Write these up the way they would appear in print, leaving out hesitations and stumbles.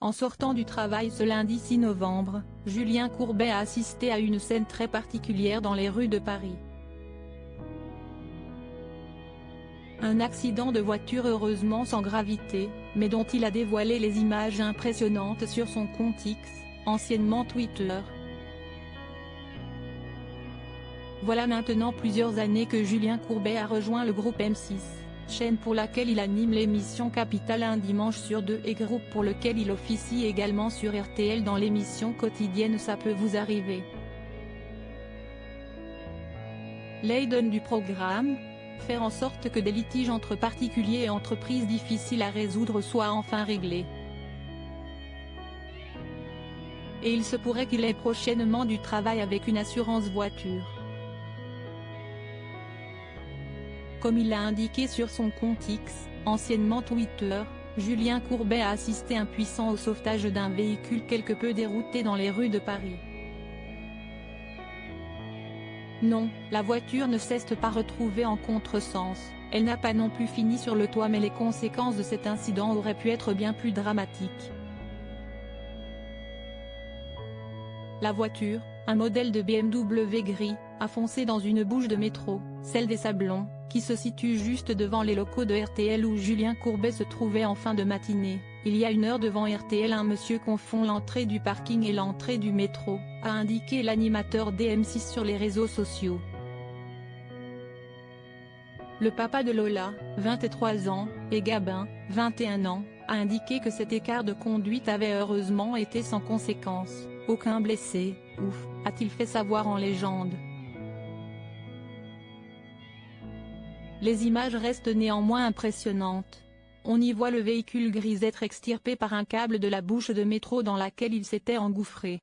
En sortant du travail ce lundi 6 novembre, Julien Courbet a assisté à une scène très particulière dans les rues de Paris. Un accident de voiture heureusement sans gravité, mais dont il a dévoilé les images impressionnantes sur son compte X, anciennement Twitter. Voilà maintenant plusieurs années que Julien Courbet a rejoint le groupe M6, chaîne pour laquelle il anime l'émission Capital un dimanche sur deux et groupe pour lequel il officie également sur RTL dans l'émission quotidienne Ça peut vous arriver. L'Aiden du programme, faire en sorte que des litiges entre particuliers et entreprises difficiles à résoudre soient enfin réglés. Et il se pourrait qu'il ait prochainement du travail avec une assurance voiture. Comme il l'a indiqué sur son compte X, anciennement Twitter, Julien Courbet a assisté impuissant au sauvetage d'un véhicule quelque peu dérouté dans les rues de Paris. Non, la voiture ne s'est pas retrouvée en contresens, elle n'a pas non plus fini sur le toit, mais les conséquences de cet incident auraient pu être bien plus dramatiques. La voiture, un modèle de BMW gris, a foncé dans une bouche de métro, celle des Sablons, qui se situe juste devant les locaux de RTL où Julien Courbet se trouvait en fin de matinée. Il y a une heure devant RTL, un monsieur confond l'entrée du parking et l'entrée du métro, a indiqué l'animateur d'M6 sur les réseaux sociaux. Le papa de Lola, 23 ans, et Gabin, 21 ans, a indiqué que cet écart de conduite avait heureusement été sans conséquence, aucun blessé, ouf, a-t-il fait savoir en légende. Les images restent néanmoins impressionnantes. On y voit le véhicule gris être extirpé par un câble de la bouche de métro dans laquelle il s'était engouffré.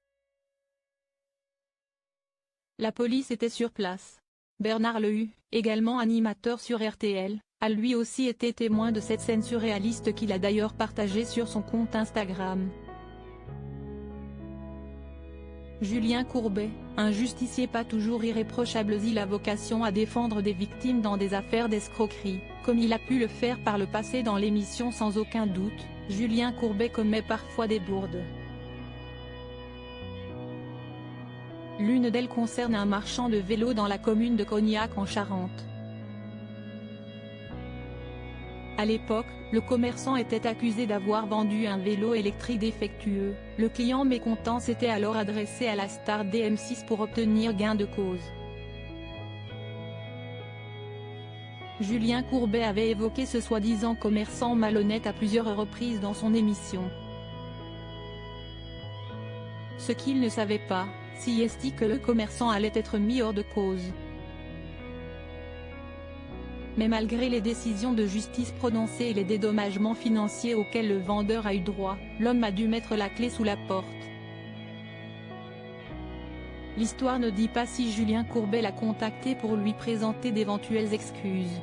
La police était sur place. Bernard Lehu, également animateur sur RTL, a lui aussi été témoin de cette scène surréaliste qu'il a d'ailleurs partagée sur son compte Instagram. Julien Courbet, un justicier pas toujours irréprochable, il a vocation à défendre des victimes dans des affaires d'escroquerie, comme il a pu le faire par le passé dans l'émission Sans aucun doute. Julien Courbet commet parfois des bourdes. L'une d'elles concerne un marchand de vélos dans la commune de Cognac en Charente. À l'époque, le commerçant était accusé d'avoir vendu un vélo électrique défectueux. Le client mécontent s'était alors adressé à la star d'M6 pour obtenir gain de cause. Julien Courbet avait évoqué ce soi-disant commerçant malhonnête à plusieurs reprises dans son émission. Ce qu'il ne savait pas, c'est que le commerçant allait être mis hors de cause. Mais malgré les décisions de justice prononcées et les dédommagements financiers auxquels le vendeur a eu droit, l'homme a dû mettre la clé sous la porte. L'histoire ne dit pas si Julien Courbet l'a contacté pour lui présenter d'éventuelles excuses.